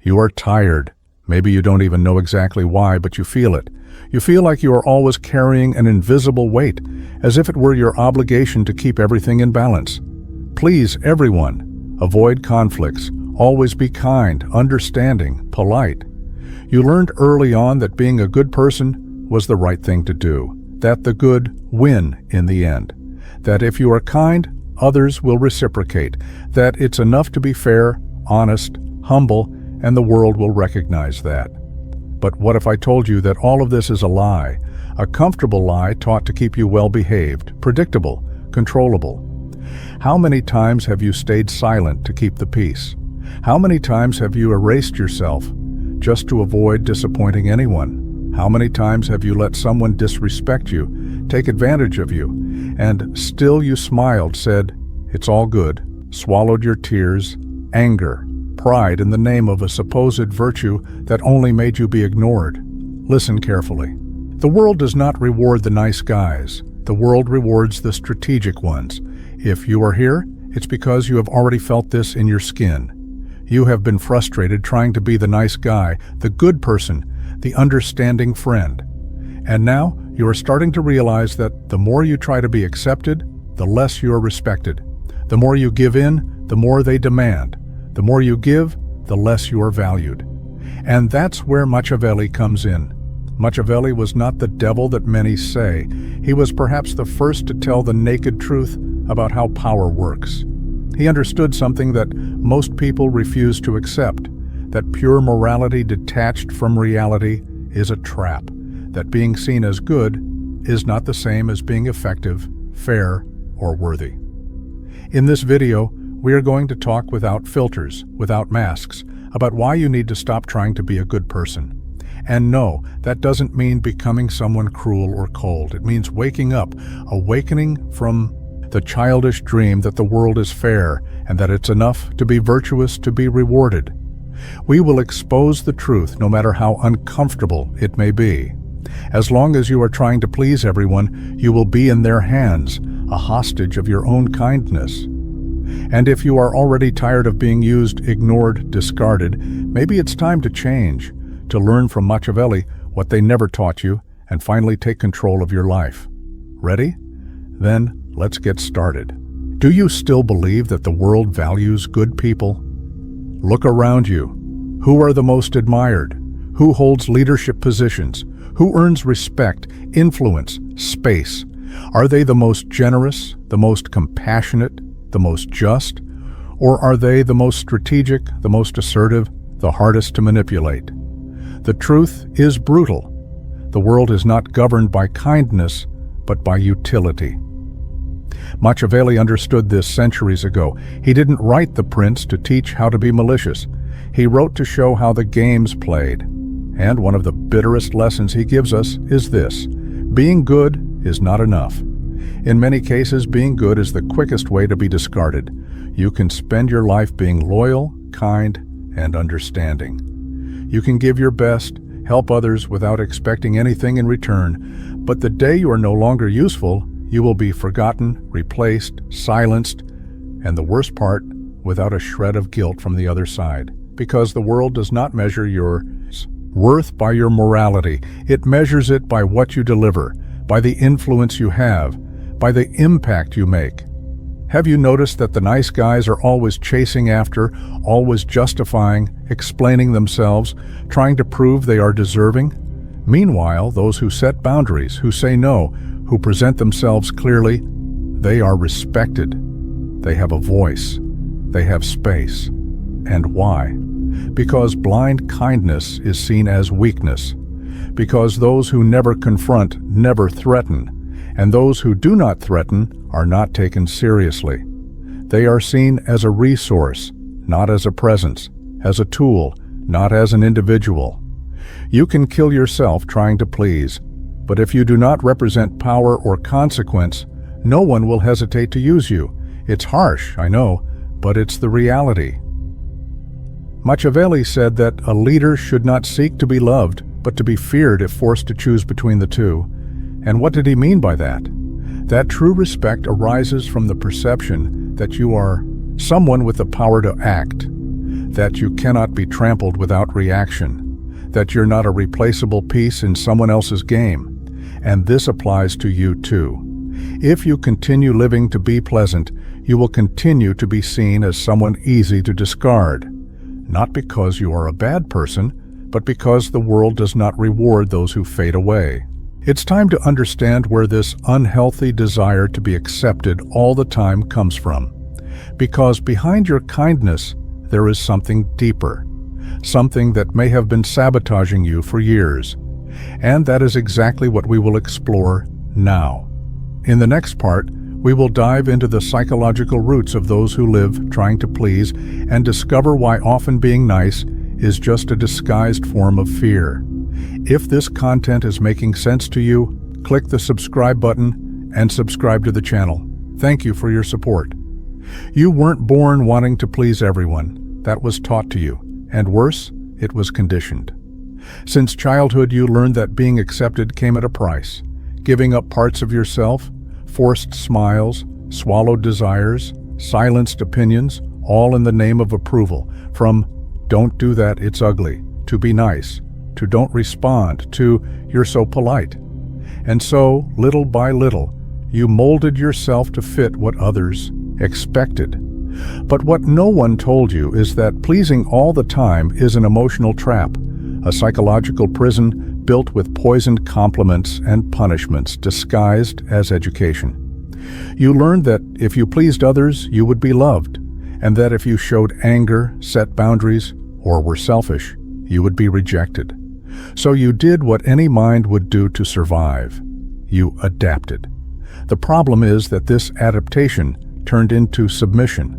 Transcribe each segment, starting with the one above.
You are tired. Maybe you don't even know exactly why, but you feel it. You feel like you are always carrying an invisible weight, as if it were your obligation to keep everything in balance. Please everyone. Avoid conflicts. Always be kind, understanding, polite. You learned early on that being a good person was the right thing to do, that the good win in the end, that if you are kind, others will reciprocate, that it's enough to be fair, honest, humble, and the world will recognize that. But what if I told you that all of this is a lie, a comfortable lie taught to keep you well-behaved, predictable, controllable? How many times have you stayed silent to keep the peace? How many times have you erased yourself just to avoid disappointing anyone? How many times have you let someone disrespect you, take advantage of you, and still you smiled, said, "It's all good," swallowed your tears, anger, pride in the name of a supposed virtue that only made you be ignored? Listen carefully. The world does not reward the nice guys. The world rewards the strategic ones. If you are here, it's because you have already felt this in your skin. You have been frustrated trying to be the nice guy, the good person, the understanding friend. And now you are starting to realize that the more you try to be accepted, the less you are respected. The more you give in, the more they demand. The more you give, the less you are valued. And that's where Machiavelli comes in. Machiavelli was not the devil that many say. He was perhaps the first to tell the naked truth about how power works. He understood something that most people refuse to accept, that pure morality detached from reality is a trap, that being seen as good is not the same as being effective, fair, or worthy. In this video, we are going to talk without filters, without masks, about why you need to stop trying to be a good person. And no, that doesn't mean becoming someone cruel or cold. It means waking up, awakening from the childish dream that the world is fair and that it's enough to be virtuous to be rewarded. We will expose the truth no matter how uncomfortable it may be. As long as you are trying to please everyone, you will be in their hands, a hostage of your own kindness. And if you are already tired of being used, ignored, discarded, maybe it's time to change, to learn from Machiavelli what they never taught you, and finally take control of your life. Ready? Then let's get started. Do you still believe that the world values good people? Look around you. Who are the most admired? Who holds leadership positions? Who earns respect, influence, space? Are they the most generous, the most compassionate, the most just? Or are they the most strategic, the most assertive, the hardest to manipulate? The truth is brutal. The world is not governed by kindness, but by utility. Machiavelli understood this centuries ago. He didn't write The Prince to teach how to be malicious. He wrote to show how the game's played. And one of the bitterest lessons he gives us is this: being good is not enough. In many cases, being good is the quickest way to be discarded. You can spend your life being loyal, kind, and understanding. You can give your best, help others without expecting anything in return, but the day you are no longer useful, you will be forgotten, replaced, silenced, and the worst part, without a shred of guilt from the other side. Because the world does not measure your worth by your morality. It measures it by what you deliver, by the influence you have, by the impact you make. Have you noticed that the nice guys are always chasing after, always justifying, explaining themselves, trying to prove they are deserving? Meanwhile, those who set boundaries, who say no, who present themselves clearly, they are respected. They have a voice. They have space. And why? Because blind kindness is seen as weakness. Because those who never confront never threaten. And those who do not threaten are not taken seriously. They are seen as a resource, not as a presence, as a tool, not as an individual. You can kill yourself trying to please, but if you do not represent power or consequence, no one will hesitate to use you. It's harsh, I know, but it's the reality. Machiavelli said that a leader should not seek to be loved, but to be feared if forced to choose between the two. And what did he mean by that? That true respect arises from the perception that you are someone with the power to act, that you cannot be trampled without reaction, that you're not a replaceable piece in someone else's game. And this applies to you too. If you continue living to be pleasant, you will continue to be seen as someone easy to discard. Not because you are a bad person, but because the world does not reward those who fade away. It's time to understand where this unhealthy desire to be accepted all the time comes from. Because behind your kindness, there is something deeper, something that may have been sabotaging you for years. And that is exactly what we will explore now. In the next part, we will dive into the psychological roots of those who live trying to please and discover why often being nice is just a disguised form of fear. If this content is making sense to you, click the subscribe button and subscribe to the channel. Thank you for your support. You weren't born wanting to please everyone. That was taught to you, and worse, it was conditioned. Since childhood, you learned that being accepted came at a price. Giving up parts of yourself, forced smiles, swallowed desires, silenced opinions, all in the name of approval. From "don't do that, it's ugly," to "be nice," to "don't respond," to "you're so polite." And so, little by little, you molded yourself to fit what others expected. But what no one told you is that pleasing all the time is an emotional trap, a psychological prison built with poisoned compliments and punishments disguised as education. You learned that if you pleased others, you would be loved, and that if you showed anger, set boundaries, or were selfish, you would be rejected. So you did what any mind would do to survive. You adapted. The problem is that this adaptation turned into submission.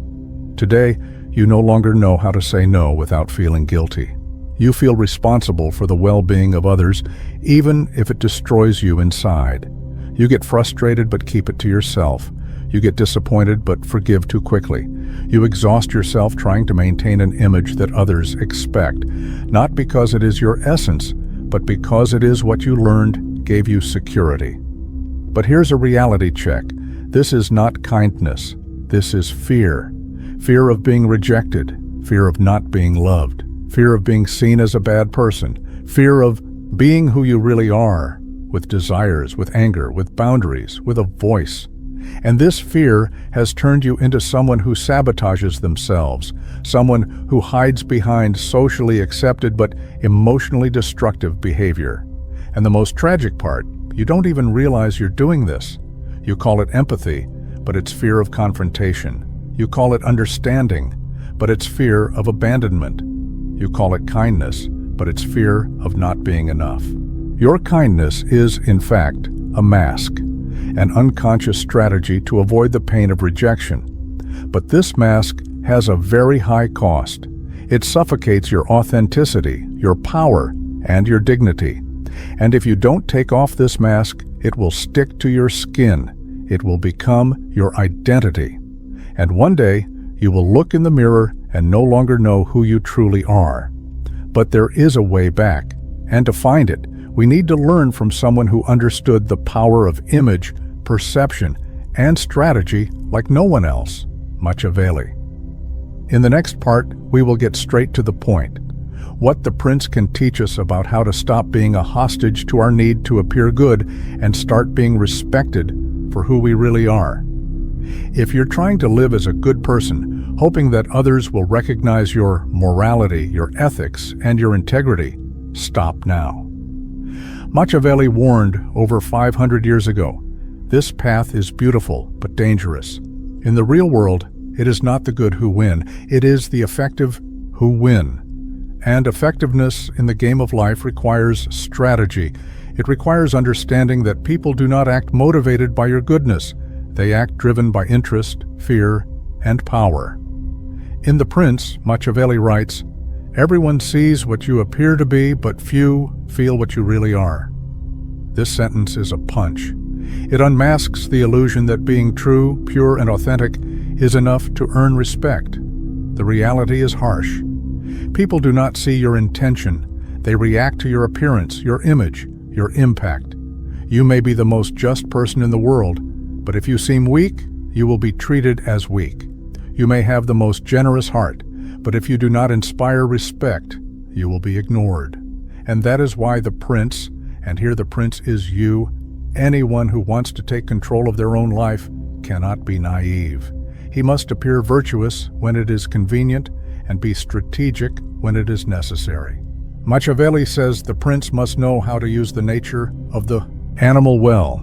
Today, you no longer know how to say no without feeling guilty. You feel responsible for the well-being of others, even if it destroys you inside. You get frustrated but keep it to yourself. You get disappointed but forgive too quickly. You exhaust yourself trying to maintain an image that others expect, not because it is your essence, but because it is what you learned gave you security. But here's a reality check. This is not kindness. This is fear. Fear of being rejected. Fear of not being loved. Fear of being seen as a bad person. Fear of being who you really are, with desires, with anger, with boundaries, with a voice. And this fear has turned you into someone who sabotages themselves, someone who hides behind socially accepted but emotionally destructive behavior. And the most tragic part, you don't even realize you're doing this. You call it empathy, but it's fear of confrontation. You call it understanding, but it's fear of abandonment. You call it kindness, but it's fear of not being enough. Your kindness is, in fact, a mask, an unconscious strategy to avoid the pain of rejection. But this mask has a very high cost. It suffocates your authenticity, your power, and your dignity. And if you don't take off this mask, it will stick to your skin. It will become your identity. And one day, you will look in the mirror and no longer know who you truly are. But there is a way back, and to find it, we need to learn from someone who understood the power of image, perception, and strategy like no one else, Machiavelli. In the next part, we will get straight to the point. What the prince can teach us about how to stop being a hostage to our need to appear good and start being respected for who we really are. If you're trying to live as a good person, hoping that others will recognize your morality, your ethics, and your integrity, stop now. Machiavelli warned over 500 years ago, this path is beautiful but dangerous. In the real world, it is not the good who win, it is the effective who win. And effectiveness in the game of life requires strategy. It requires understanding that people do not act motivated by your goodness. They act driven by interest, fear, and power. In The Prince, Machiavelli writes, "Everyone sees what you appear to be, but few feel what you really are." This sentence is a punch. It unmasks the illusion that being true, pure, and authentic is enough to earn respect. The reality is harsh. People do not see your intention. They react to your appearance, your image, your impact. You may be the most just person in the world, but if you seem weak, you will be treated as weak. You may have the most generous heart, But if you do not inspire respect, you will be ignored. And that is why the prince, and here the prince is you, anyone who wants to take control of their own life, cannot be naive. He must appear virtuous when it is convenient and be strategic when it is necessary. Machiavelli says the prince must know how to use the nature of the animal well.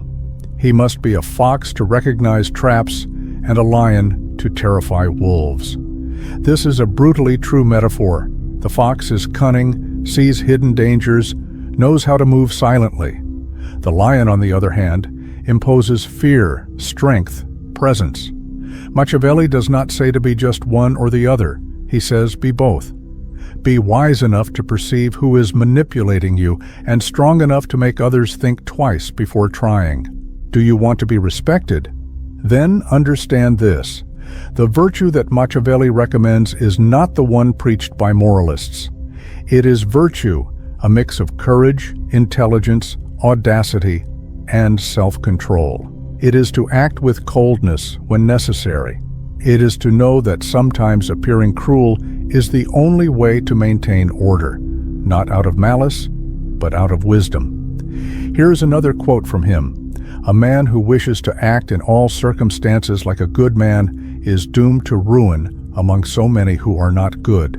He must be a fox to recognize traps and a lion to terrify wolves. This is a brutally true metaphor. The fox is cunning, sees hidden dangers, knows how to move silently. The lion, on the other hand, imposes fear, strength, presence. Machiavelli does not say to be just one or the other. He says be both. Be wise enough to perceive who is manipulating you and strong enough to make others think twice before trying. Do you want to be respected? Then understand this. The virtue that Machiavelli recommends is not the one preached by moralists. It is virtue, a mix of courage, intelligence, audacity, and self-control. It is to act with coldness when necessary. It is to know that sometimes appearing cruel is the only way to maintain order, not out of malice, but out of wisdom. Here is another quote from him. A man who wishes to act in all circumstances like a good man is doomed to ruin among so many who are not good.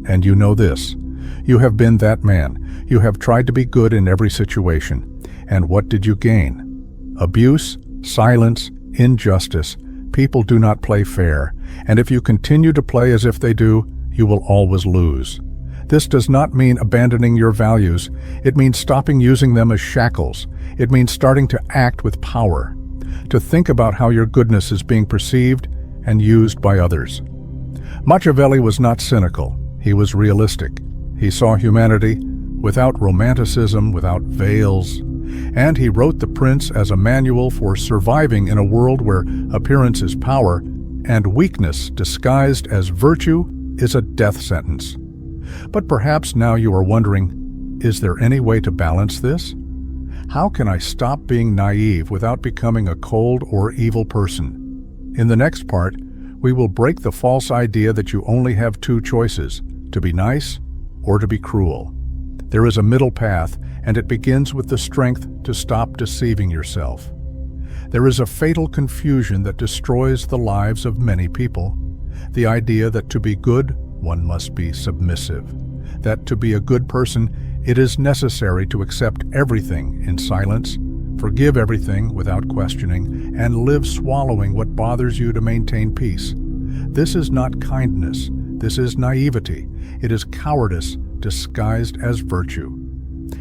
And you know this. You have been that man. You have tried to be good in every situation. And what did you gain? Abuse, silence, injustice. People do not play fair. And if you continue to play as if they do, you will always lose. This does not mean abandoning your values. It means stopping using them as shackles. It means starting to act with power, to think about how your goodness is being perceived and used by others. Machiavelli was not cynical. He was realistic. He saw humanity without romanticism, without veils, and he wrote The Prince as a manual for surviving in a world where appearance is power and weakness disguised as virtue is a death sentence. But perhaps now you are wondering, is there any way to balance this? How can I stop being naive without becoming a cold or evil person? In the next part, we will break the false idea that you only have two choices, to be nice or to be cruel. There is a middle path, and it begins with the strength to stop deceiving yourself. There is a fatal confusion that destroys the lives of many people. The idea that to be good, one must be submissive. That to be a good person, it is necessary to accept everything in silence, forgive everything without questioning, and live swallowing what bothers you to maintain peace. This is not kindness. This is naivety. It is cowardice disguised as virtue.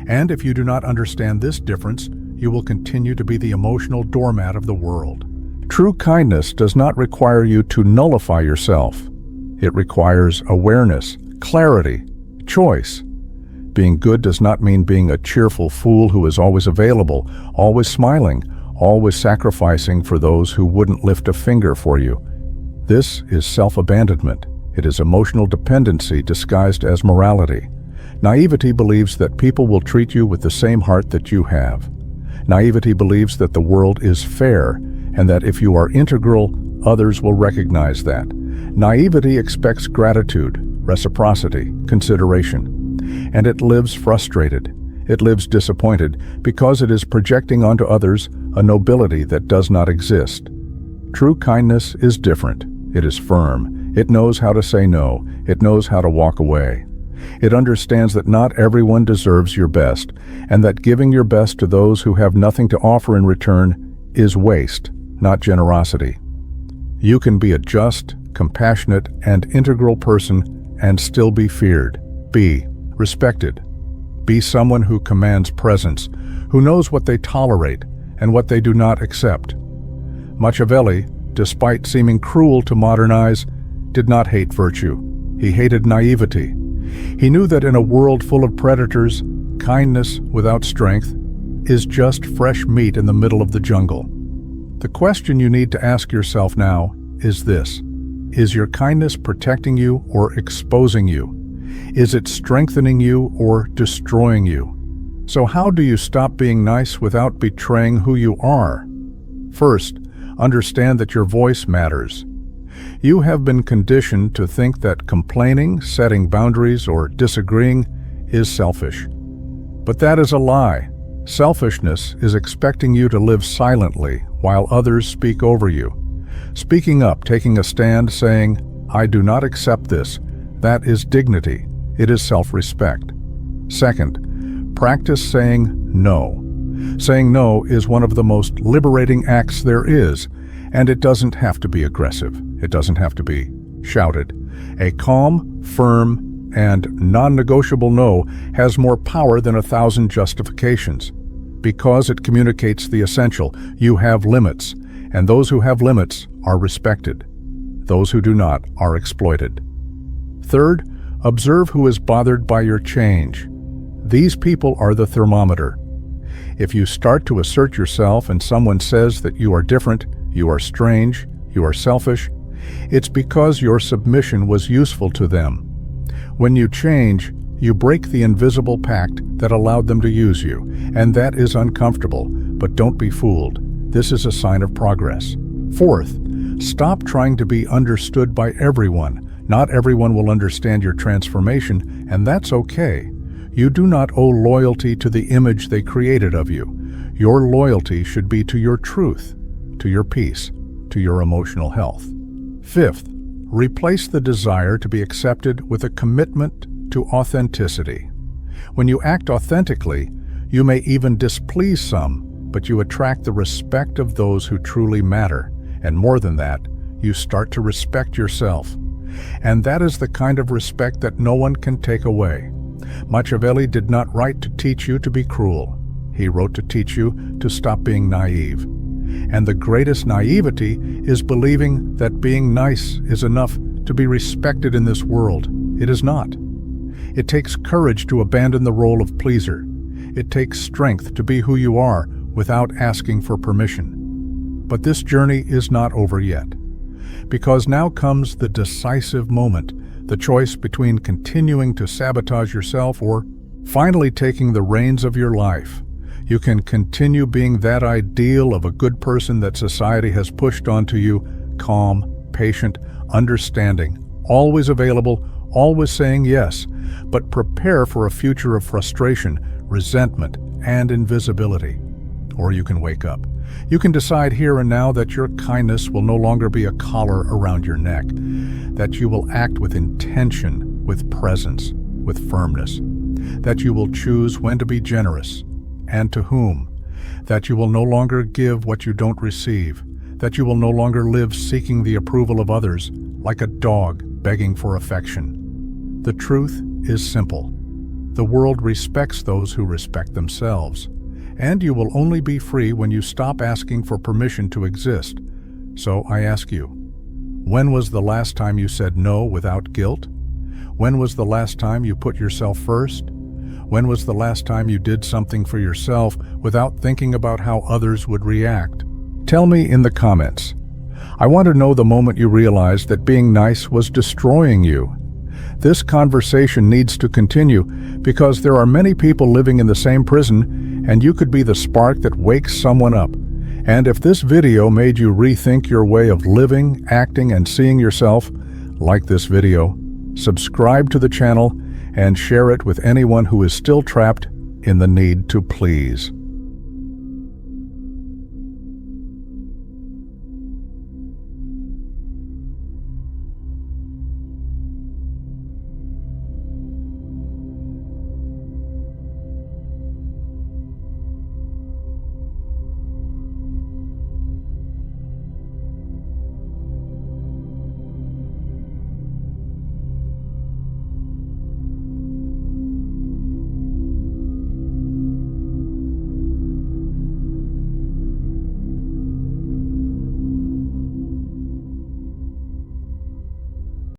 And if you do not understand this difference, you will continue to be the emotional doormat of the world. True kindness does not require you to nullify yourself. It requires awareness, clarity, choice. Being good does not mean being a cheerful fool who is always available, always smiling, always sacrificing for those who wouldn't lift a finger for you. This is self-abandonment. It is emotional dependency disguised as morality. Naivety believes that people will treat you with the same heart that you have. Naivety believes that the world is fair and that if you are integral, others will recognize that. Naivety expects gratitude, reciprocity, consideration, and it lives frustrated. It lives disappointed because it is projecting onto others a nobility that does not exist. True kindness is different. It is firm. It knows how to say no. It knows how to walk away. It understands that not everyone deserves your best, and that giving your best to those who have nothing to offer in return is waste, not generosity. You can be a just, compassionate, and integral person and still be feared. Be respected. Be someone who commands presence, who knows what they tolerate and what they do not accept. Machiavelli, despite seeming cruel to modernize, did not hate virtue. He hated naivety. He knew that in a world full of predators, kindness without strength is just fresh meat in the middle of the jungle. The question you need to ask yourself now is this: is your kindness protecting you or exposing you? Is it strengthening you or destroying you? So how do you stop being nice without betraying who you are? First, understand that your voice matters. You have been conditioned to think that complaining, setting boundaries, or disagreeing is selfish. But that is a lie. Selfishness is expecting you to live silently while others speak over you. Speaking up, taking a stand, saying, "I do not accept this," that is dignity. It is self-respect. Second, practice saying no. Saying no is one of the most liberating acts there is, and it doesn't have to be aggressive. It doesn't have to be shouted. A calm, firm, and non-negotiable no has more power than 1,000 justifications. Because it communicates the essential, you have limits, and those who have limits are respected. Those who do not are exploited. Third, observe who is bothered by your change. These people are the thermometer. If you start to assert yourself and someone says that you are different, you are strange, you are selfish, it's because your submission was useful to them. When you change, you break the invisible pact that allowed them to use you, and that is uncomfortable, but don't be fooled. This is a sign of progress. Fourth, stop trying to be understood by everyone. Not everyone will understand your transformation, and that's okay. You do not owe loyalty to the image they created of you. Your loyalty should be to your truth, to your peace, to your emotional health. Fifth, replace the desire to be accepted with a commitment to authenticity. When you act authentically, you may even displease some, but you attract the respect of those who truly matter. And more than that, you start to respect yourself. And that is the kind of respect that no one can take away. Machiavelli did not write to teach you to be cruel. He wrote to teach you to stop being naive. And the greatest naivety is believing that being nice is enough to be respected in this world. It is not. It takes courage to abandon the role of pleaser. It takes strength to be who you are without asking for permission. But this journey is not over yet. Because now comes the decisive moment, the choice between continuing to sabotage yourself or finally taking the reins of your life. You can continue being that ideal of a good person that society has pushed onto you, calm, patient, understanding, always available, always saying yes, but prepare for a future of frustration, resentment, and invisibility. Or you can wake up. You can decide here and now that your kindness will no longer be a collar around your neck, that you will act with intention, with presence, with firmness, that you will choose when to be generous and to whom, that you will no longer give what you don't receive, that you will no longer live seeking the approval of others like a dog begging for affection. The truth is simple. The world respects those who respect themselves. And you will only be free when you stop asking for permission to exist. So I ask you, when was the last time you said no without guilt? When was the last time you put yourself first? When was the last time you did something for yourself without thinking about how others would react? Tell me in the comments. I want to know the moment you realized that being nice was destroying you. This conversation needs to continue because there are many people living in the same prison, and you could be the spark that wakes someone up. And if this video made you rethink your way of living, acting, and seeing yourself, like this video, subscribe to the channel, and share it with anyone who is still trapped in the need to please.